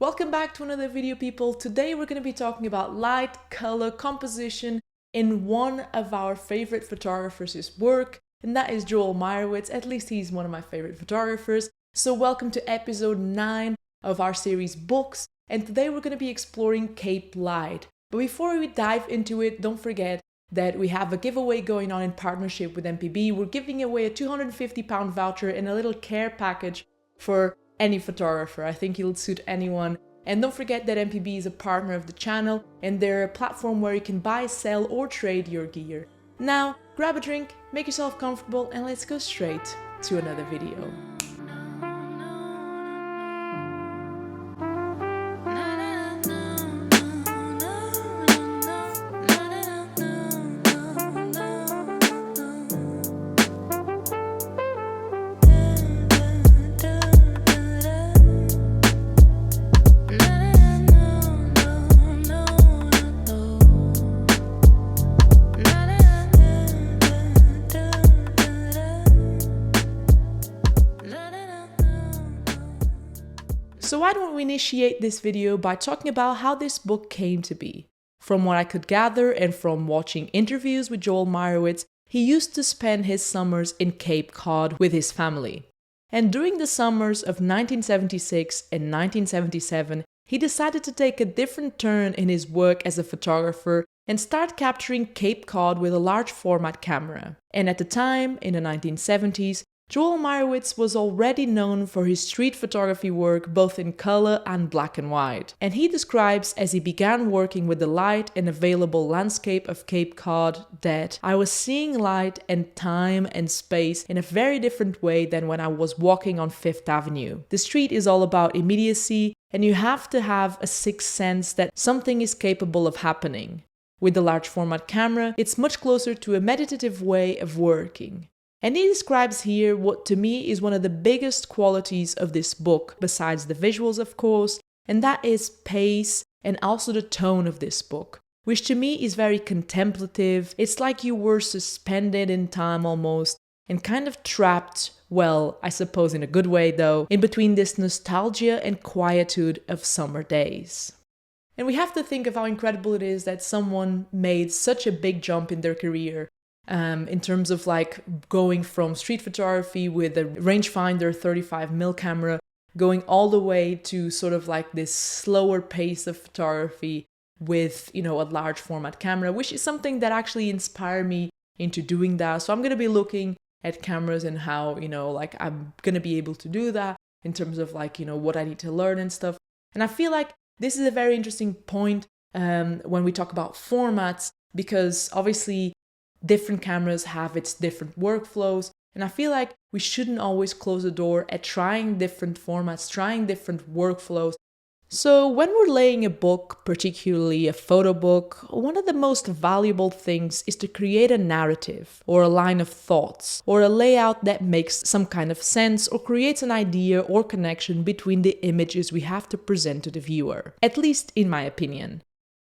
Welcome back to another video, people. Today we're going to be talking about light, color, composition in one of our favorite photographers' work, and that is Joel Meyerowitz. At least he's one of my favorite photographers. So welcome to episode 9 of our series Books, and today we're going to be exploring Cape Light. But before we dive into it, don't forget that we have a giveaway going on in partnership with MPB. We're giving away a £250 voucher and a little care package for any photographer. I think it'll suit anyone. And don't forget that MPB is a partner of the channel and they're a platform where you can buy, sell or trade your gear. Now, grab a drink, make yourself comfortable, and let's go straight to another video. So why don't we initiate this video by talking about how this book came to be. From what I could gather and from watching interviews with Joel Meyerowitz, he used to spend his summers in Cape Cod with his family. And during the summers of 1976 and 1977, he decided to take a different turn in his work as a photographer and start capturing Cape Cod with a large format camera. And at the time, in the 1970s, Joel Meyerowitz was already known for his street photography work both in color and black and white. And he describes as he began working with the light and available landscape of Cape Cod that I was seeing light and time and space in a very different way than when I was walking on Fifth Avenue. The street is all about immediacy and you have to have a sixth sense that something is capable of happening. With the large format camera, it's much closer to a meditative way of working. And he describes here what to me is one of the biggest qualities of this book, besides the visuals of course, and that is pace and also the tone of this book, which to me is very contemplative. It's like you were suspended in time almost, and kind of trapped, well, I suppose in a good way though, in between this nostalgia and quietude of summer days. And we have to think of how incredible it is that someone made such a big jump in their career. In terms of like going from street photography with a rangefinder 35mm camera, going all the way to sort of like this slower pace of photography with, a large format camera, which is something that actually inspired me into doing that. So I'm going to be looking at cameras and how, like I'm going to be able to do that in terms of like, what I need to learn and stuff. And I feel like this is a very interesting point when we talk about formats, because obviously different cameras have its different workflows, and I feel like we shouldn't always close the door at trying different formats, trying different workflows. So when we're laying a book, particularly a photo book, one of the most valuable things is to create a narrative or a line of thoughts or a layout that makes some kind of sense or creates an idea or connection between the images we have to present to the viewer, at least in my opinion.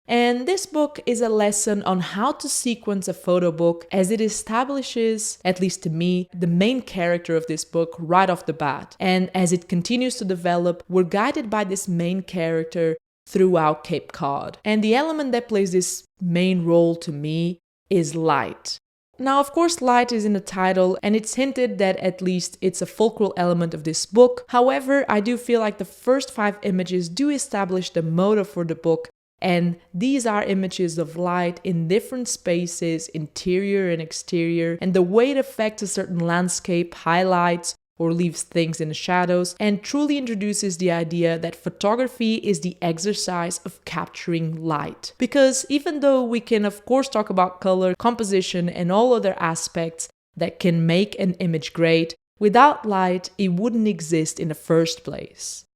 And this book is a lesson on how to sequence a photo book, as it establishes, at least to me, the main character of this book right off the bat. And as it continues to develop, we're guided by this main character throughout Cape Cod. And the element that plays this main role to me is light. Now, of course, light is in the title, and it's hinted that at least it's a fulcral element of this book. However, I do feel like the first 5 images do establish the motive for the book. And these are images of light in different spaces, interior and exterior, and the way it affects a certain landscape, highlights or leaves things in the shadows, and truly introduces the idea that photography is the exercise of capturing light. Because even though we can of course talk about color, composition, and all other aspects that can make an image great, without light it wouldn't exist in the first place.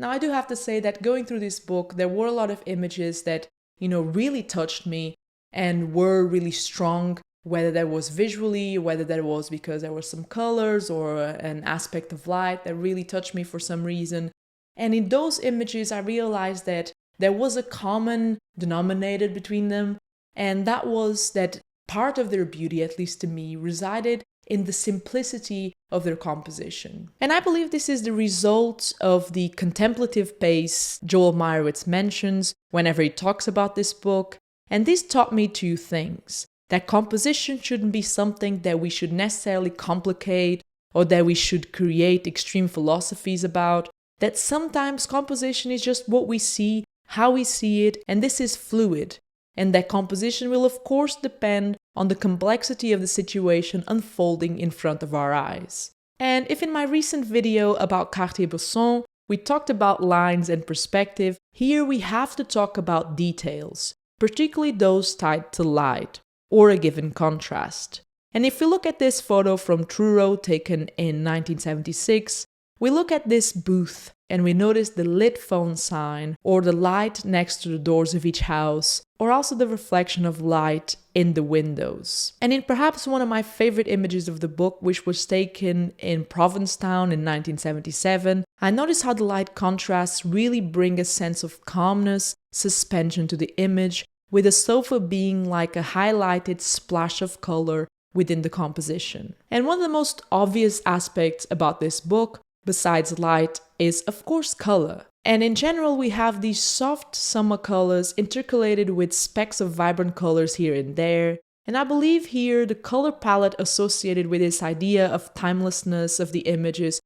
Now, I do have to say that going through this book, there were a lot of images that, really touched me and were really strong, whether that was visually, whether that was because there were some colors or an aspect of light that really touched me for some reason. And in those images, I realized that there was a common denominator between them, and that was that part of their beauty, at least to me, resided in the simplicity of their composition. And I believe this is the result of the contemplative pace Joel Meyerowitz mentions whenever he talks about this book. And this taught me two things: that composition shouldn't be something that we should necessarily complicate or that we should create extreme philosophies about, that sometimes composition is just what we see, how we see it, and this is fluid, and that composition will of course depend on the complexity of the situation unfolding in front of our eyes. And if in my recent video about Cartier-Bresson we talked about lines and perspective, here we have to talk about details, particularly those tied to light or a given contrast. And if we look at this photo from Truro taken in 1976, we look at this booth and we notice the lit phone sign or the light next to the doors of each house, or also the reflection of light in the windows. And in perhaps one of my favorite images of the book, which was taken in Provincetown in 1977, I notice how the light contrasts really bring a sense of calmness, suspension to the image, with the sofa being like a highlighted splash of color within the composition. And one of the most obvious aspects about this book, besides light, is of course color. And in general, we have these soft summer colors intercalated with specks of vibrant colors here and there. And I believe here the color palette associated with this idea of timelessness of the images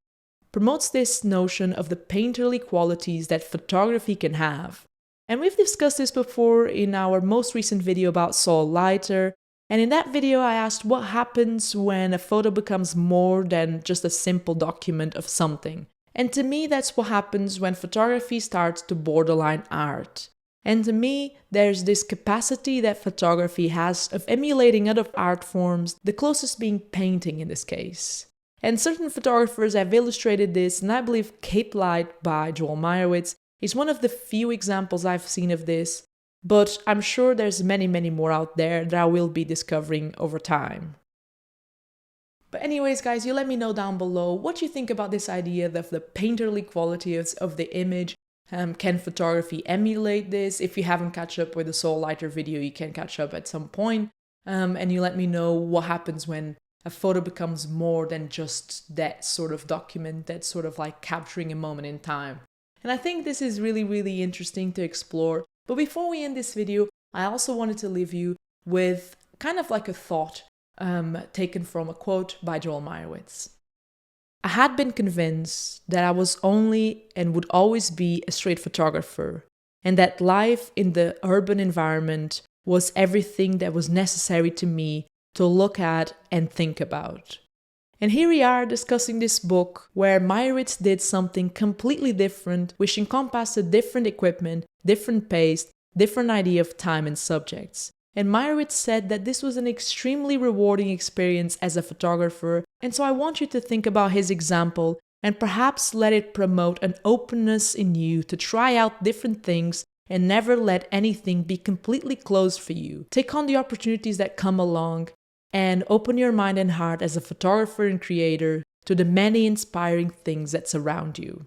promotes this notion of the painterly qualities that photography can have. And we've discussed this before in our most recent video about Saul Leiter. And in that video, I asked what happens when a photo becomes more than just a simple document of something. And to me, that's what happens when photography starts to borderline art. And to me, there's this capacity that photography has of emulating other art forms, the closest being painting in this case. And certain photographers have illustrated this, and I believe Cape Light by Joel Meyerowitz is one of the few examples I've seen of this. But I'm sure there's many more out there that I will be discovering over time. But anyways, guys, you let me know down below what you think about this idea of the painterly qualities of the image. Can photography emulate this? If you haven't catch up with the Soul Lighter video, you can catch up at some point. And you let me know what happens when a photo becomes more than just that sort of document, that's sort of like capturing a moment in time. And I think this is really interesting to explore. But before we end this video, I also wanted to leave you with kind of like a thought taken from a quote by Joel Meyerowitz. I had been convinced that I was only and would always be a straight photographer, and that life in the urban environment was everything that was necessary to me to look at and think about. And here we are discussing this book where Meyerowitz did something completely different, which encompassed a different equipment, different pace, different idea of time and subjects. And Meyerowitz said that this was an extremely rewarding experience as a photographer, and so I want you to think about his example and perhaps let it promote an openness in you to try out different things and never let anything be completely closed for you. Take on the opportunities that come along and open your mind and heart as a photographer and creator to the many inspiring things that surround you.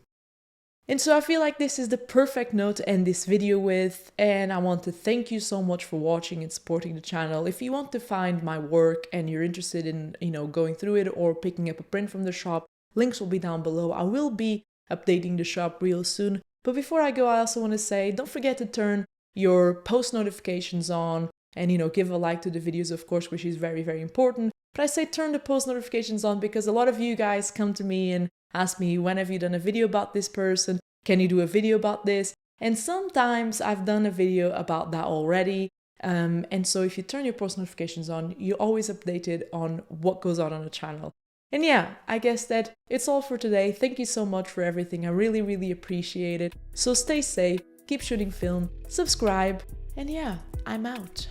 And so I feel like this is the perfect note to end this video with, and I want to thank you so much for watching and supporting the channel. If you want to find my work and you're interested in, going through it or picking up a print from the shop, links will be down below. I will be updating the shop real soon. But before I go, I also want to say, don't forget to turn your post notifications on and, give a like to the videos, of course, which is very important. But I say turn the post notifications on because a lot of you guys come to me and ask me, when have you done a video about this person? Can you do a video about this? And sometimes I've done a video about that already. And so if you turn your post notifications on, you're always updated on what goes on the channel. And yeah, I guess that it's all for today. Thank you so much for everything. I really appreciate it. So stay safe, keep shooting film, subscribe, and yeah, I'm out.